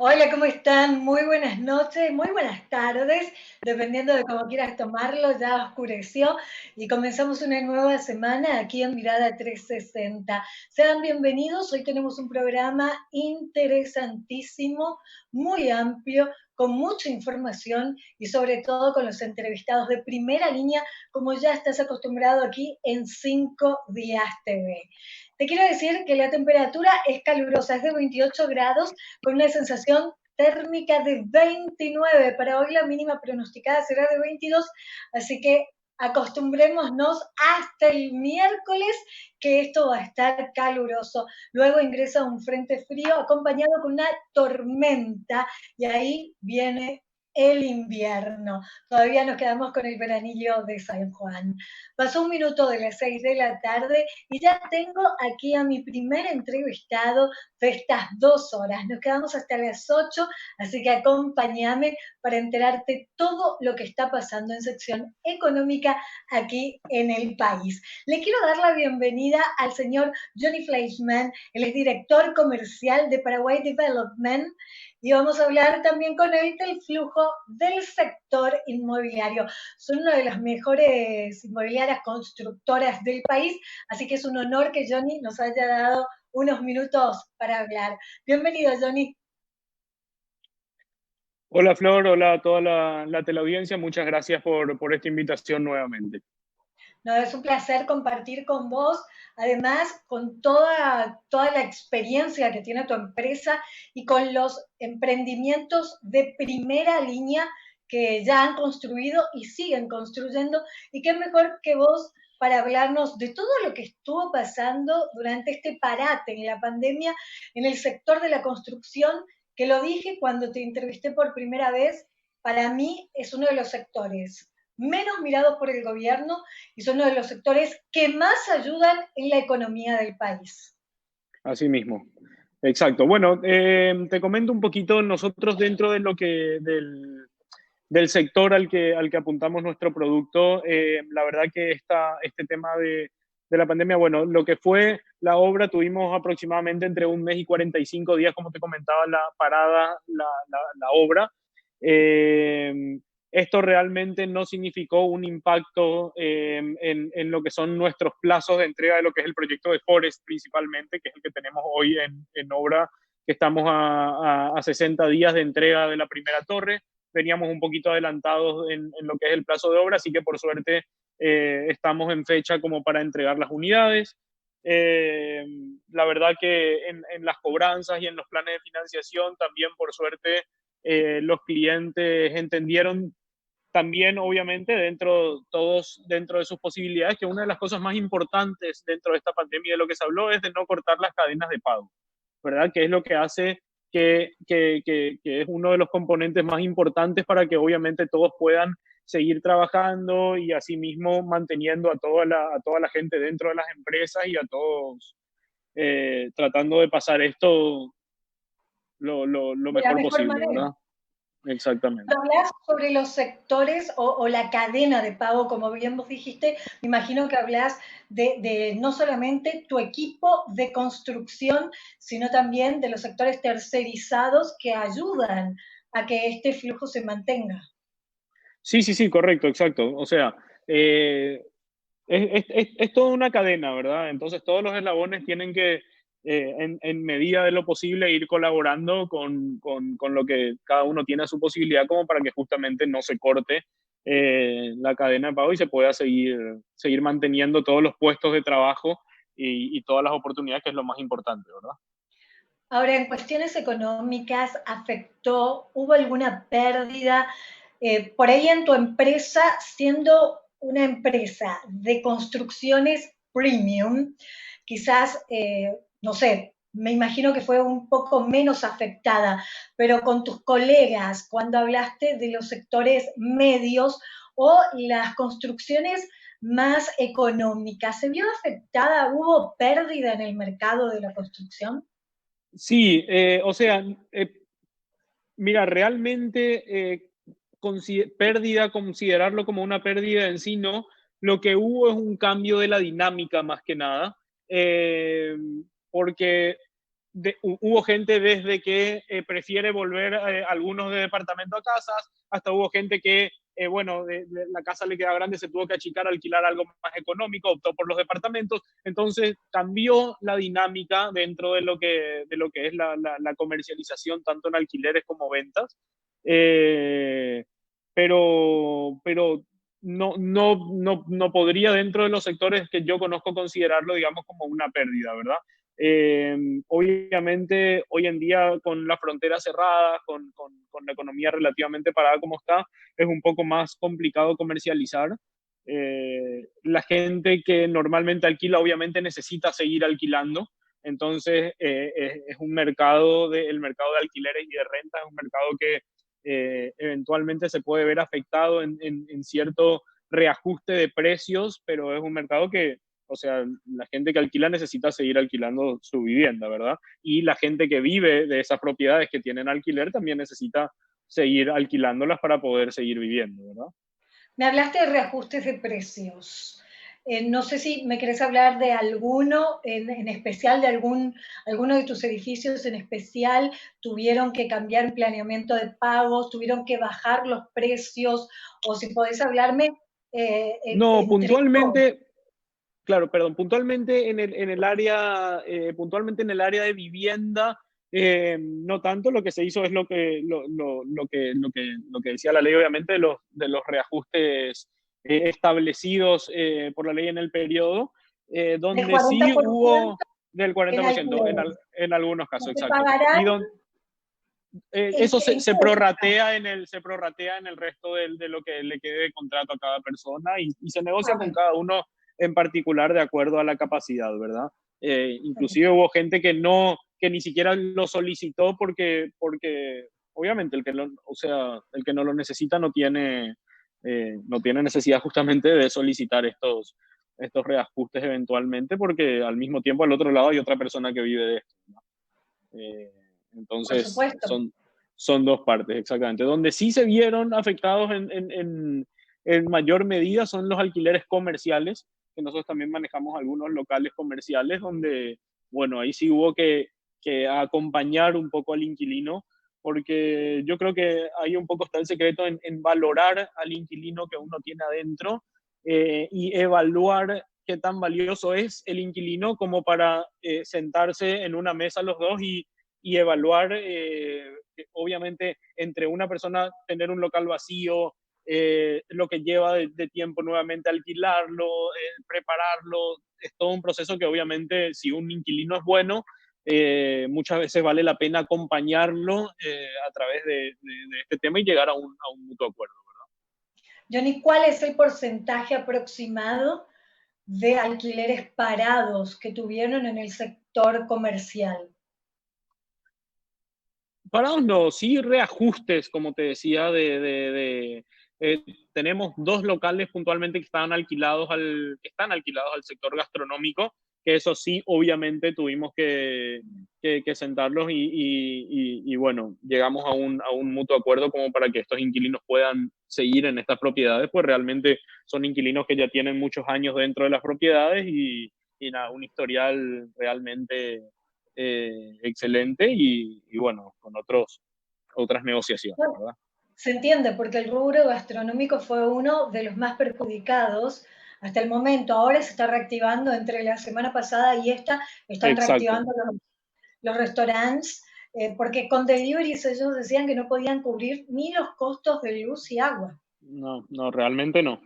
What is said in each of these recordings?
Hola, ¿cómo están? Muy buenas noches, muy buenas tardes, dependiendo de cómo quieras tomarlo, ya oscureció y comenzamos una nueva semana aquí en Mirada 360. Sean bienvenidos, hoy tenemos un programa interesantísimo, muy amplio, con mucha información y sobre todo con los entrevistados de primera línea, como ya estás acostumbrado aquí en 5 Días TV. Te quiero decir que la temperatura es calurosa, es de 28 grados, con una sensación térmica de 29. Para hoy la mínima pronosticada será de 22, así que acostumbrémonos hasta el miércoles que esto va a estar caluroso. Luego ingresa un frente frío acompañado con una tormenta y ahí viene el invierno. Todavía nos quedamos con el veranillo de San Juan. Pasó un minuto de las 6 de la tarde y ya tengo aquí a mi primer entrevistado de estas 2 horas. Nos quedamos hasta las 8, así que acompáñame para enterarte todo lo que está pasando en sección económica aquí en el país. Le quiero dar la bienvenida al señor Johnny Fleischmann, él es director comercial de Paraguay Development, y vamos a hablar también con él del flujo del sector inmobiliario. Son una de las mejores inmobiliarias constructoras del país, así que es un honor que Johnny nos haya dado unos minutos para hablar. Bienvenido, Johnny. Hola Flor, hola a toda la teleaudiencia, muchas gracias por esta invitación nuevamente. No, es un placer compartir con vos, además con toda la experiencia que tiene tu empresa y con los emprendimientos de primera línea que ya han construido y siguen construyendo. Y qué mejor que vos para hablarnos de todo lo que estuvo pasando durante este parate en la pandemia en el sector de la construcción, que lo dije cuando te entrevisté por primera vez, para mí es uno de los sectores menos mirados por el gobierno y son uno de los sectores que más ayudan en la economía del país. Así mismo, exacto. Bueno, te comento un poquito, nosotros dentro de lo que, del sector al que apuntamos nuestro producto, la verdad que este tema de la pandemia, bueno, lo que fue la obra, tuvimos aproximadamente entre un mes y 45 días, como te comentaba, la parada, la obra. Eh, Esto realmente no significó un impacto en lo que son nuestros plazos de entrega de lo que es el proyecto de Forest principalmente, que es el que tenemos hoy en obra, que estamos a 60 días de entrega de la primera torre. Veníamos un poquito adelantados en lo que es el plazo de obra, así que por suerte estamos en fecha como para entregar las unidades. Eh, la verdad que en las cobranzas y en los planes de financiación también por suerte los clientes entendieron también, obviamente, todos dentro de sus posibilidades, que una de las cosas más importantes dentro de esta pandemia de lo que se habló es de no cortar las cadenas de pago, ¿verdad? Que es lo que hace que es uno de los componentes más importantes para que obviamente todos puedan seguir trabajando y asimismo manteniendo a toda la gente dentro de las empresas y a todos tratando de pasar esto lo De la mejor mejor posible, manera. ¿verdad? Exactamente. Hablas sobre los sectores o la cadena de pago, como bien vos dijiste, me imagino que hablas de no solamente tu equipo de construcción, sino también de los sectores tercerizados que ayudan a que este flujo se mantenga. Sí, sí, sí, correcto, exacto. O sea, eh, es toda una cadena, ¿verdad? Entonces todos los eslabones tienen que, en medida de lo posible, ir colaborando con lo que cada uno tiene a su posibilidad, como para que justamente no se corte la cadena de pago y se pueda seguir manteniendo todos los puestos de trabajo y todas las oportunidades, que es lo más importante, ¿verdad? Ahora, en cuestiones económicas, ¿afectó? ¿Hubo alguna pérdida? Por ahí en tu empresa, siendo una empresa de construcciones premium, quizás, no sé, me imagino que fue un poco menos afectada, pero con tus colegas, cuando hablaste de los sectores medios o las construcciones más económicas, ¿se vio afectada? ¿Hubo pérdida en el mercado de la construcción? Sí, o sea, mira, realmente pérdida, considerarlo como una pérdida en sí, no. Lo que hubo es un cambio de la dinámica más que nada, porque hubo gente desde que prefiere volver algunos de departamento a casas, hasta hubo gente que, bueno, de la casa le queda grande, se tuvo que achicar, alquilar algo más económico, optó por los departamentos. Entonces cambió la dinámica dentro de lo que es la comercialización, tanto en alquileres como ventas. Eh, pero no podría dentro de los sectores que yo conozco considerarlo, digamos, como una pérdida, ¿verdad? Obviamente, hoy en día, con las fronteras cerradas, con la economía relativamente parada como está, es un poco más complicado comercializar. La gente que normalmente alquila, obviamente, necesita seguir alquilando. Entonces, es un mercado, el mercado de alquileres y de renta es un mercado que eventualmente se puede ver afectado en cierto reajuste de precios, pero es un mercado que, o sea, la gente que alquila necesita seguir alquilando su vivienda, ¿verdad? Y la gente que vive de esas propiedades que tienen alquiler también necesita seguir alquilándolas para poder seguir viviendo, ¿verdad? Me hablaste de reajustes de precios. No sé si me querés hablar de alguno en especial, de alguno de tus edificios en especial, tuvieron que cambiar el planeamiento de pagos, tuvieron que bajar los precios, o si podés hablarme No, entre todos. puntualmente, claro, perdón, puntualmente en el área, puntualmente en el área de vivienda, no tanto. Lo que se hizo es lo que decía la ley, obviamente, de los reajustes establecidos por la ley en el periodo, Del donde sí 40% hubo del en 40% alquileres. en algunos No casos, se exacto. Y pagarán eso en se cuotas. prorratea se prorratea en el resto de lo que le quede de contrato a cada persona y se negocia con Ok. cada uno en particular de acuerdo a la capacidad, ¿verdad? Ok. Inclusive hubo gente que no, que ni siquiera lo solicitó porque obviamente o sea, el que no lo necesita no tiene necesidad justamente de solicitar estos reajustes eventualmente, porque al mismo tiempo al otro lado hay otra persona que vive de esto, ¿no? Eh, Por entonces, supuesto. son dos partes, exactamente. Donde sí se vieron afectados en mayor medida son los alquileres comerciales, que nosotros también manejamos algunos locales comerciales, donde, bueno, ahí sí hubo que acompañar un poco al inquilino, porque yo creo que ahí un poco está el secreto en valorar al inquilino que uno tiene adentro, y evaluar qué tan valioso es el inquilino como para sentarse en una mesa los dos y evaluar, obviamente, entre una persona tener un local vacío, lo que lleva de tiempo nuevamente alquilarlo, prepararlo. Es todo un proceso que obviamente si un inquilino es bueno, muchas veces vale la pena acompañarlo a través de este tema y llegar a un mutuo acuerdo. Johnny, ¿cuál es el porcentaje aproximado de alquileres parados que tuvieron en el sector comercial? Parados no, sí reajustes, como te decía, tenemos dos locales puntualmente que están alquilados al sector gastronómico, que eso sí, obviamente tuvimos que sentarlos y bueno, llegamos a un mutuo acuerdo como para que estos inquilinos puedan seguir en estas propiedades, pues realmente son inquilinos que ya tienen muchos años dentro de las propiedades y nada, un historial realmente excelente y bueno, con otras negociaciones, Bueno, ¿verdad? se entiende porque el rubro gastronómico fue uno de los más perjudicados hasta el momento. Ahora se está reactivando, entre la semana pasada y esta, están Exacto. reactivando los restaurantes, porque con deliveries ellos decían que no podían cubrir ni los costos de luz y agua. No, no, realmente no.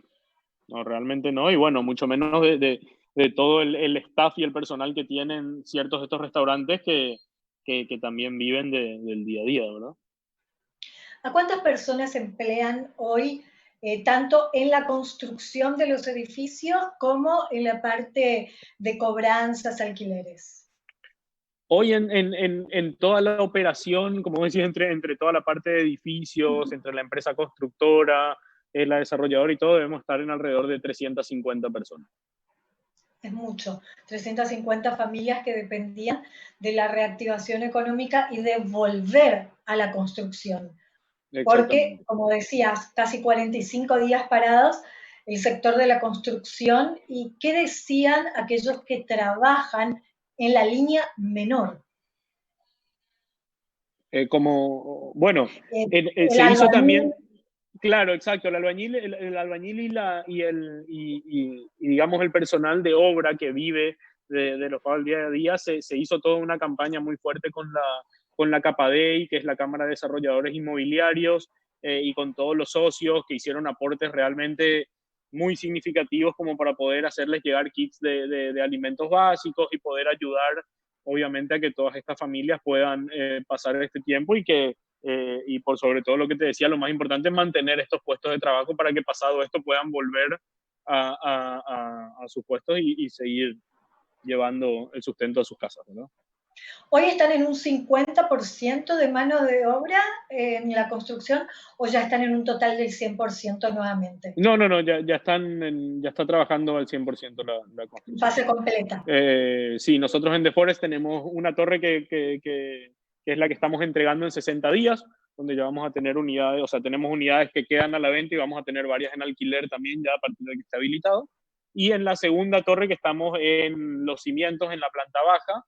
No, realmente no. Y bueno, mucho menos de todo el staff y el personal que tienen ciertos de estos restaurantes que también viven del día a día, ¿verdad? ¿A cuántas personas emplean hoy, tanto en la construcción de los edificios como en la parte de cobranzas, alquileres? Hoy en toda la operación, como decía, entre toda la parte de edificios, entre la empresa constructora, la desarrolladora y todo, debemos estar en alrededor de 350 personas. Es mucho, 350 familias que dependían de la reactivación económica y de volver a la construcción. Porque, Exactamente. como decías, casi 45 días parados el sector de la construcción. ¿Y qué decían aquellos que trabajan en la línea menor? Bueno, El se hizo albañil. también. Claro, exacto. El albañil y, digamos el personal de obra que vive de los pagos del día a día, se hizo toda una campaña muy fuerte con la CAPADEI, que es la Cámara de Desarrolladores Inmobiliarios, y con todos los socios que hicieron aportes realmente muy significativos como para poder hacerles llegar kits de alimentos básicos y poder ayudar, obviamente, a que todas estas familias puedan pasar este tiempo y por sobre todo lo que te decía, lo más importante es mantener estos puestos de trabajo para que pasado esto puedan volver a sus puestos y seguir llevando el sustento a sus casas, ¿no? ¿Hoy están en un 50% de mano de obra en la construcción o ya están en un total del 100% nuevamente? No, no, no, ya está trabajando al 100% la construcción. Fase completa. Sí, nosotros en The Forest tenemos una torre que es la que estamos entregando en 60 días, donde ya vamos a tener unidades, o sea, tenemos unidades que quedan a la venta y vamos a tener varias en alquiler también ya a partir de que esté habilitado. Y en la segunda torre que estamos en los cimientos, en la planta baja,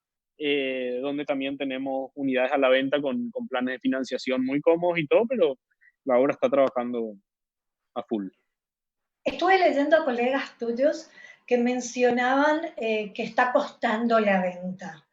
donde también tenemos unidades a la venta con planes de financiación muy cómodos y todo, pero la obra está trabajando a full. Estuve leyendo a colegas tuyos que mencionaban que está costando la venta,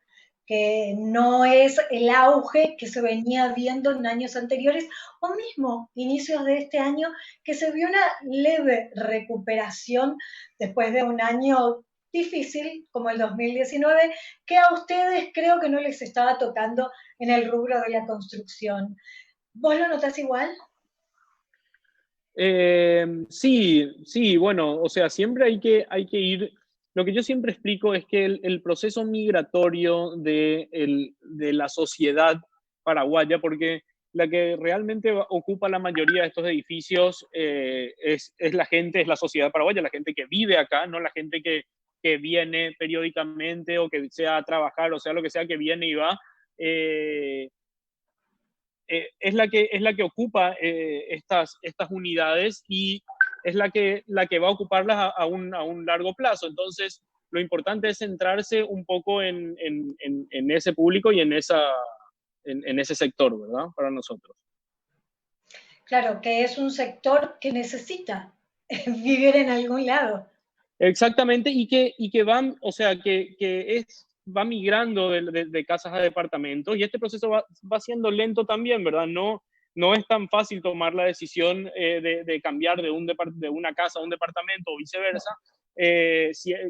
que no es el auge que se venía viendo en años anteriores o mismo inicios de este año, que se vio una leve recuperación después de un año difícil como el 2019, que a ustedes creo que no les estaba tocando en el rubro de la construcción. ¿Vos lo notás igual? Sí, sí, bueno, o sea, siempre hay que ir. Lo que yo siempre explico es que el proceso migratorio de la sociedad paraguaya, porque la que realmente ocupa la mayoría de estos edificios es la gente, es la sociedad paraguaya, la gente que vive acá, no la gente que viene periódicamente o que sea a trabajar, o sea, lo que sea que viene y va. Eh, es la que ocupa estas unidades y es la que va a ocuparlas a un largo plazo. Entonces, lo importante es centrarse un poco en ese público y en ese sector, ¿verdad? Para nosotros. Claro, que es un sector que necesita vivir en algún lado. Exactamente, y que van, o sea, va migrando de casas a departamentos y este proceso va siendo lento también, ¿verdad? No, no es tan fácil tomar la decisión de cambiar de una casa a un departamento o viceversa,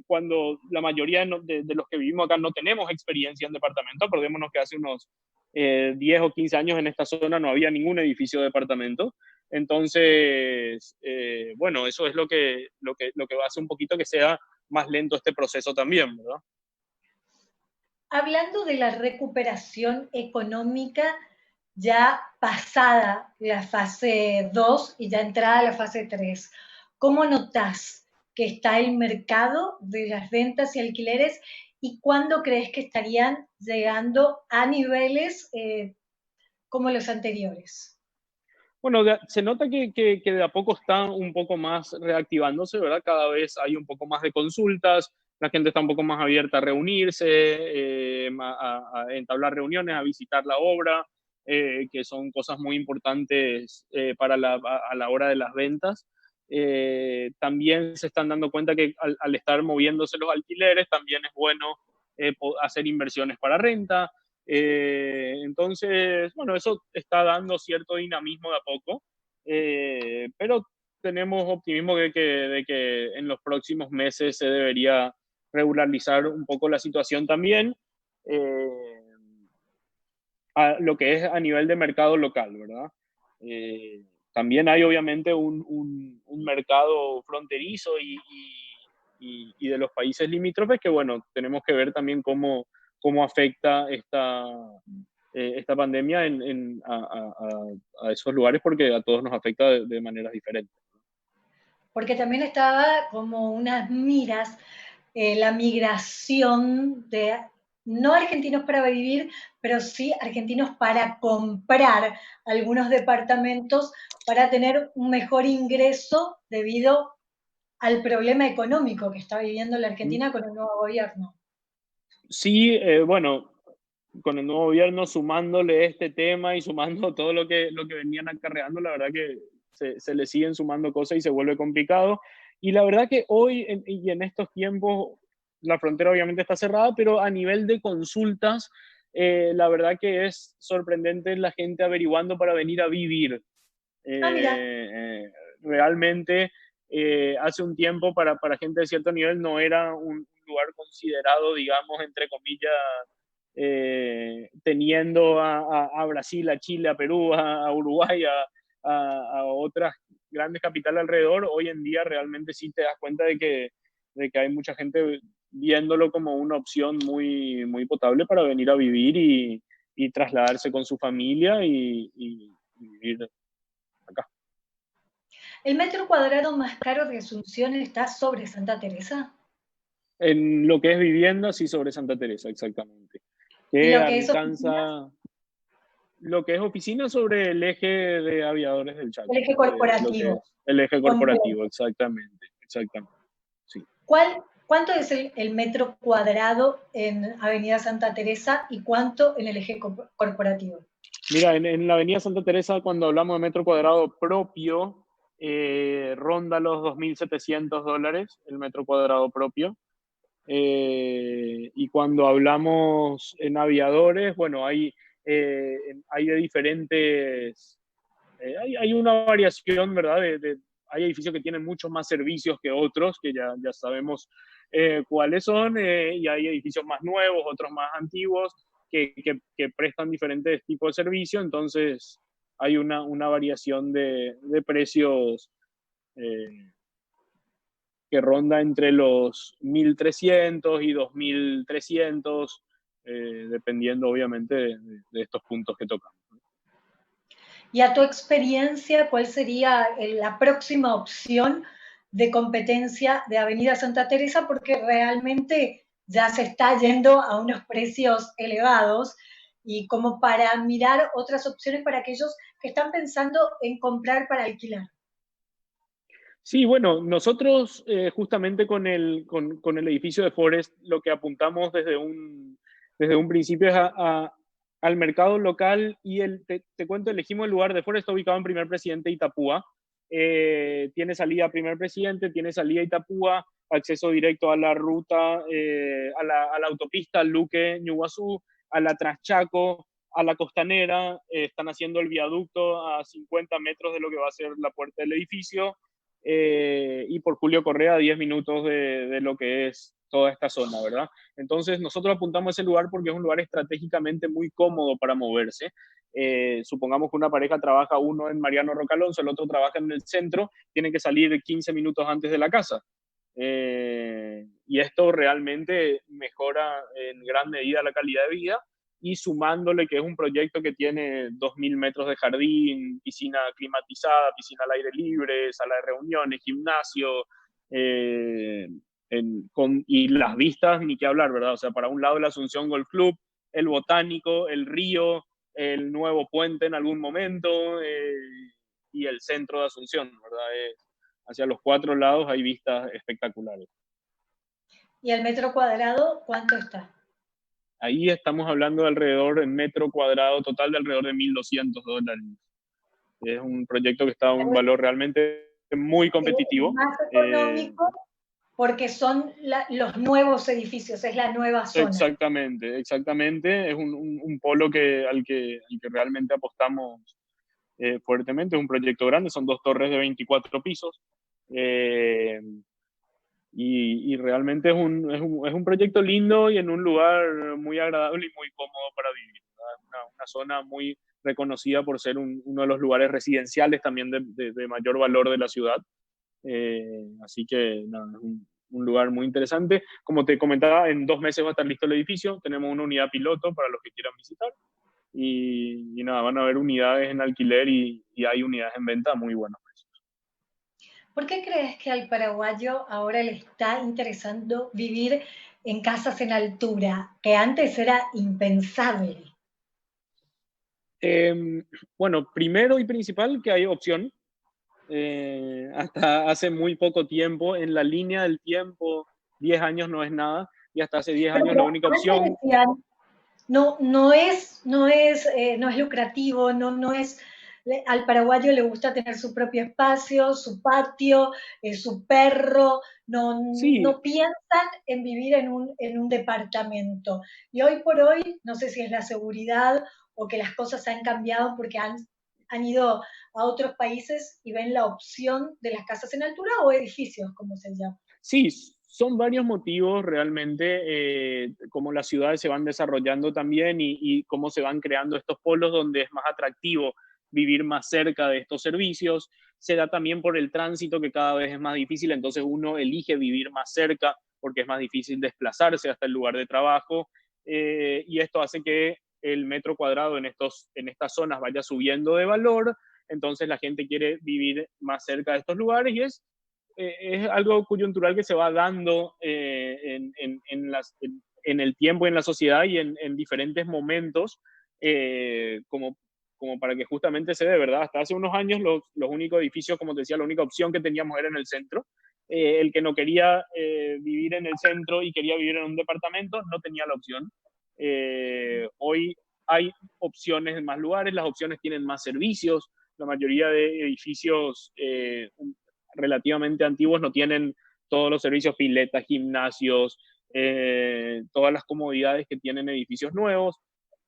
cuando la mayoría de los que vivimos acá no tenemos experiencia en departamento. Acordémonos que hace unos 10 o 15 años en esta zona no había ningún edificio de departamento. Entonces, bueno, eso es lo que hace un poquito que sea más lento este proceso también, ¿verdad? Hablando de la recuperación económica ya pasada la fase 2 y ya entrada a la fase 3, ¿cómo notás que está el mercado de las ventas y alquileres y cuándo crees que estarían llegando a niveles como los anteriores? Bueno, se nota que de a poco está un poco más reactivándose, ¿verdad? Cada vez hay un poco más de consultas, la gente está un poco más abierta a reunirse, a entablar reuniones, a visitar la obra, que son cosas muy importantes a la hora de las ventas. También se están dando cuenta que al estar moviéndose los alquileres, también es bueno hacer inversiones para renta. Entonces, bueno, eso está dando cierto dinamismo de a poco, pero tenemos optimismo de que en los próximos meses se debería regularizar un poco la situación también, eh, a lo que es a nivel de mercado local, ¿verdad? También hay obviamente un mercado fronterizo y de los países limítrofes que, bueno, tenemos que ver también cómo afecta esta pandemia a esos lugares porque a todos nos afecta de maneras diferentes. Porque también estaba como unas miras, la migración de no argentinos para vivir, pero sí argentinos para comprar algunos departamentos para tener un mejor ingreso debido al problema económico que está viviendo la Argentina con el nuevo gobierno. Sí, bueno, con el nuevo gobierno, sumándole este tema y sumando todo lo que venían acarreando, la verdad que se le siguen sumando cosas y se vuelve complicado. Y la verdad que hoy y en estos tiempos, la frontera obviamente está cerrada, pero a nivel de consultas, la verdad que es sorprendente la gente averiguando para venir a vivir. Ah, mira, Realmente, hace un tiempo para gente de cierto nivel no era un lugar considerado, digamos, entre comillas, teniendo a Brasil, a Chile, a Perú, a Uruguay, a otras grandes capitales alrededor. Hoy en día realmente sí te das cuenta de que hay mucha gente viéndolo como una opción muy, muy potable para venir a vivir y trasladarse con su familia y vivir acá. ¿el metro cuadrado más caro de Asunción está sobre Santa Teresa? En lo que es vivienda, sí, sobre Santa Teresa, exactamente. ¿Y Que lo que es oficinas? alcanza lo que es oficina sobre el eje de aviadores del El Chaco, eje lo que corporativo, es el eje completo. corporativo, exactamente, exactamente, sí. ¿Cuánto es el metro cuadrado en Avenida Santa Teresa y cuánto en el eje corporativo? Mira, en la avenida Santa Teresa, cuando hablamos de metro cuadrado propio, ronda los $2.700 el metro cuadrado propio. Y cuando hablamos en aviadores, bueno, hay de diferentes, hay una variación, ¿verdad? Hay edificios que tienen muchos más servicios que otros, que ya sabemos cuáles son, y hay edificios más nuevos, otros más antiguos, que prestan diferentes tipos de servicios, entonces hay una variación de precios eh, que ronda entre los 1.300 y 2.300, dependiendo obviamente de estos puntos que tocamos. Y a tu experiencia, ¿cuál sería la próxima opción de competencia de Avenida Santa Teresa? Porque realmente ya se está yendo a unos precios elevados y como para mirar otras opciones para aquellos que están pensando en comprar para alquilar. Sí, bueno, nosotros justamente con el edificio de Forest lo que apuntamos desde un principio es al mercado local y te cuento, elegimos el lugar de Forest, está ubicado en Primer Presidente Itapúa. Tiene salida a Primer Presidente, tiene salida a Itapúa, acceso directo a la ruta, a la autopista Luque, Ñuguazú, a la Traschaco, a la Costanera. Están haciendo el viaducto a 50 metros de lo que va a ser la puerta del edificio, y por Julio Correa a 10 minutos de lo que es toda esta zona, ¿verdad? Entonces nosotros apuntamos a ese lugar porque es un lugar estratégicamente muy cómodo para moverse. Supongamos que una pareja trabaja, uno en Mariano Rocalonso, el otro trabaja en el centro, tienen que salir 15 minutos antes de la casa. Y esto realmente mejora en gran medida la calidad de vida, y sumándole que es un proyecto que tiene 2.000 metros de jardín, piscina climatizada, piscina al aire libre, sala de reuniones, gimnasio, eh, y las vistas, ni qué hablar, ¿verdad? O sea, para un lado el Asunción Golf Club, el Botánico, el río, el nuevo puente en algún momento, y el centro de Asunción, ¿verdad? Hacia los cuatro lados hay vistas espectaculares. ¿Y el metro cuadrado cuánto está? Ahí estamos hablando de alrededor, en metro cuadrado total, de alrededor de $1.200. Es un proyecto que está a un valor realmente muy Es competitivo. más Eh, económico porque son los nuevos edificios, es la nueva zona. exactamente, exactamente. Es un polo al que realmente apostamos fuertemente. Es un proyecto grande, son dos torres de 24 pisos. Eh, y realmente es un proyecto lindo y en un lugar muy agradable y muy cómodo para vivir, ¿verdad? Una zona muy reconocida por ser uno de los lugares residenciales también de mayor valor de la ciudad. Así que nada, es un lugar muy interesante. Como te comentaba, en 2 meses va a estar listo el edificio. Tenemos una unidad piloto para los que quieran visitar. Y nada, van a haber unidades en alquiler y hay unidades en venta a muy buenos precios. ¿Por qué crees que al paraguayo ahora le está interesando vivir en casas en altura, que antes era impensable? Eh, bueno, primero y principal que hay opción. Hasta hace muy poco tiempo, en la línea del tiempo, 10 años no es nada, y hasta hace 10 Bueno, años la pero única antes opción. decían no es lucrativo, no es, al paraguayo le gusta tener su propio espacio, su patio, su perro, Sí, no piensan en vivir en un departamento. Y hoy por hoy, no sé si es la seguridad o que las cosas han cambiado porque han ido a otros países y ven la opción de las casas en altura o edificios, como se llama. sí, son varios motivos realmente, cómo las ciudades se van desarrollando también y cómo se van creando estos polos donde es más atractivo vivir más cerca de estos servicios. Se da también por el tránsito que cada vez es más difícil, entonces uno elige vivir más cerca porque es más difícil desplazarse hasta el lugar de trabajo, y esto hace que el metro cuadrado en estas zonas vaya subiendo de valor, entonces la gente quiere vivir más cerca de estos lugares y es algo coyuntural que se va dando en el tiempo, en la sociedad y en diferentes momentos, como para que justamente se dé, ¿verdad? Hasta hace unos años los únicos edificios, como te decía, la única opción que teníamos era en el centro. El que no quería vivir en el centro y quería vivir en un departamento no tenía la opción. Hoy hay opciones en más lugares, las opciones tienen más servicios, la mayoría de edificios relativamente antiguos no tienen todos los servicios, piletas, gimnasios, todas las comodidades que tienen edificios nuevos.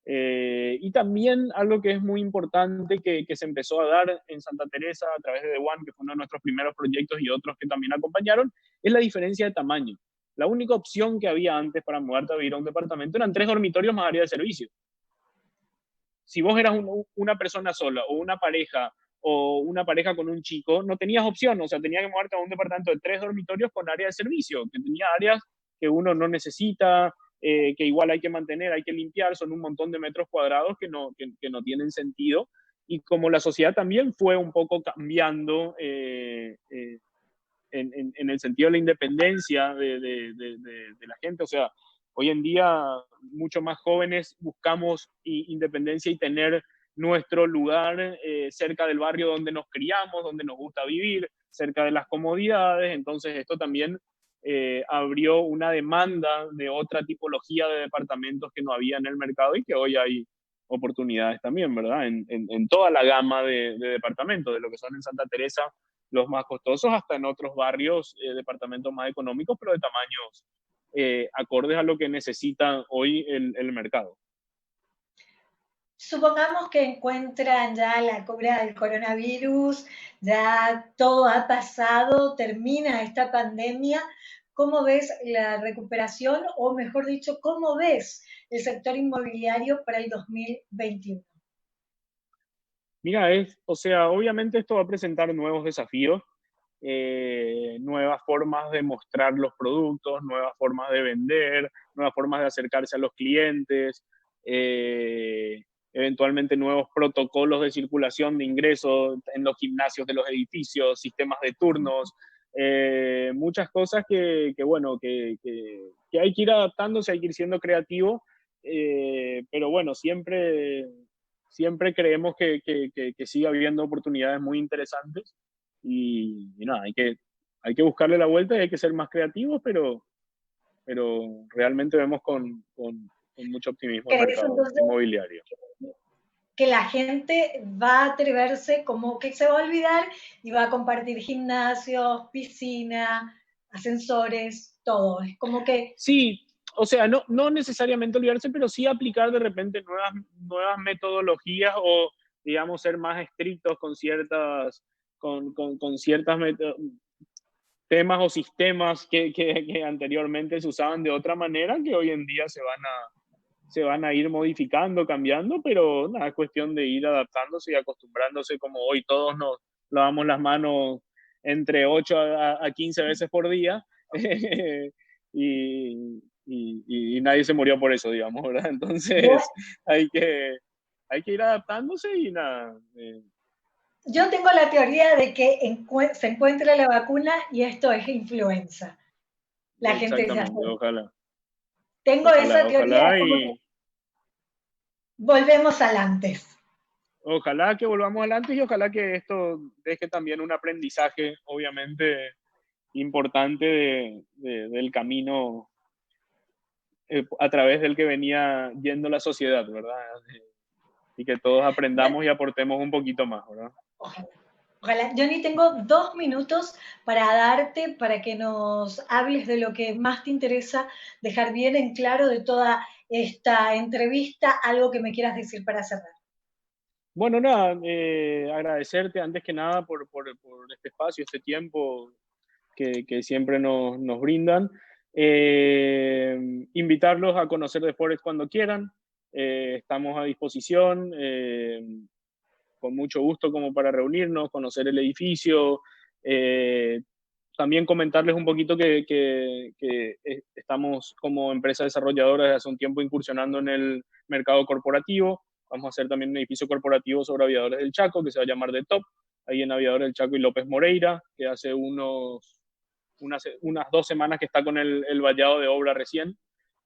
Y también algo que es muy importante que se empezó a dar en Santa Teresa a través de The One, que fue uno de nuestros primeros proyectos y otros que también acompañaron, es la diferencia de tamaño. La única opción que había antes para mudarte a vivir a un departamento eran 3 dormitorios más área de servicio. Si vos eras una persona sola o una pareja con un chico, no tenías opción, o sea, tenías que moverte a un departamento de 3 dormitorios con área de servicio, que tenía áreas que uno no necesita, que igual hay que mantener, hay que limpiar, son un montón de metros cuadrados que no tienen sentido. Y como la sociedad también fue un poco cambiando en el sentido de la independencia de la gente, o sea, hoy en día mucho más jóvenes buscamos independencia y tener nuestro lugar cerca del barrio donde nos criamos, donde nos gusta vivir, cerca de las comodidades, entonces esto también abrió una demanda de otra tipología de departamentos que no había en el mercado y que hoy hay oportunidades también, ¿verdad? En toda la gama de departamentos, de lo que son en Santa Teresa los más costosos, hasta en otros barrios, departamentos más económicos, pero de tamaños acordes a lo que necesita hoy el mercado. Supongamos que encuentran ya la cura del coronavirus, ya todo ha pasado, termina esta pandemia. ¿Cómo ves la recuperación o, mejor dicho, cómo ves el sector inmobiliario para el 2021? Mira, o sea, obviamente esto va a presentar nuevos desafíos, nuevas formas de mostrar los productos, nuevas formas de vender, nuevas formas de acercarse a los clientes, eventualmente nuevos protocolos de circulación de ingresos en los gimnasios de los edificios, sistemas de turnos, muchas cosas bueno, que hay que ir adaptándose, hay que ir siendo creativo, pero bueno, siempre creemos que sigue habiendo oportunidades muy interesantes y nada, hay que buscarle la vuelta y hay que ser más creativos, pero realmente vemos con mucho optimismo el ¿Crees mercado entonces inmobiliario. que la gente va a atreverse, como que se va a olvidar y va a compartir gimnasios, piscina, ascensores, todo? Es como que Sí, o sea, no necesariamente olvidarse, pero sí aplicar de repente nuevas metodologías o, digamos, ser más estrictos con ciertas temas o sistemas que anteriormente se usaban de otra manera, que hoy en día se van a ir modificando, cambiando, pero nada, es cuestión de ir adaptándose y acostumbrándose, como hoy todos nos lavamos las manos entre 8 a 15 veces por día, y nadie se murió por eso, digamos, ¿verdad? yo, Entonces hay que ir adaptándose y nada. yo tengo la teoría de que se encuentra la vacuna y esto es influenza. La gente se Exactamente, asusta. ojalá, Tengo esa ojalá, teoría, es ojalá como que y volvemos al antes. ojalá que volvamos adelante y ojalá que esto deje también un aprendizaje, obviamente, importante del camino a través del que venía yendo la sociedad, ¿verdad? Y que todos aprendamos y aportemos un poquito más, ¿verdad? Ojalá. Ojalá. Johnny, tengo 2 minutos para darte, para que nos hables de lo que más te interesa dejar bien en claro de toda esta entrevista, algo que me quieras decir para cerrar. Bueno, nada, agradecerte antes que nada por este espacio, este tiempo que siempre nos brindan. Invitarlos a conocer The Forex cuando quieran. Estamos a disposición, con mucho gusto como para reunirnos, conocer el edificio. También comentarles un poquito que estamos como empresa desarrolladora desde hace un tiempo incursionando en el mercado corporativo. Vamos a hacer también un edificio corporativo sobre Aviadores del Chaco, que se va a llamar The Top, ahí en Aviadores del Chaco y López Moreira, que hace unas 2 semanas que está con el vallado de obra recién.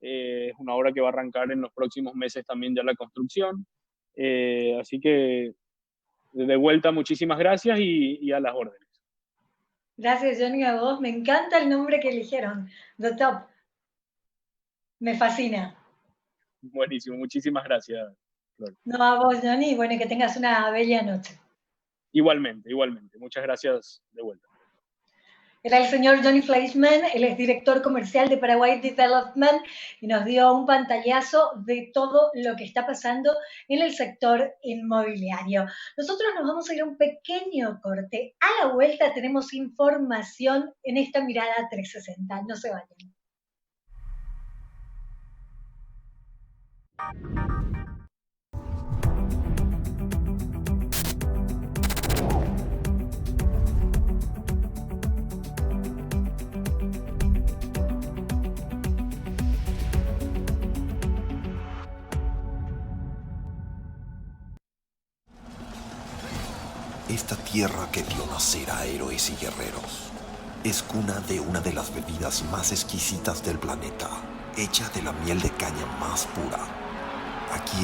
Es una obra que va a arrancar en los próximos meses también ya la construcción. Así que de vuelta, muchísimas gracias y a las órdenes. Gracias, Johnny, a vos. Me encanta el nombre que eligieron, The Top. Me fascina. Buenísimo, muchísimas gracias, Flor. No, a vos, Johnny. Bueno, y que tengas una bella noche. Igualmente, igualmente. Muchas gracias de vuelta. Era el señor Johnny Fleischman, él es director comercial de Paraguay Development y nos dio un pantallazo de todo lo que está pasando en el sector inmobiliario. Nosotros nos vamos a ir a un pequeño corte. A la vuelta tenemos información en esta mirada 360. No se vayan. Esta tierra que vio nacer a héroes y guerreros es cuna de una de las bebidas más exquisitas del planeta, hecha de la miel de caña más pura. Aquí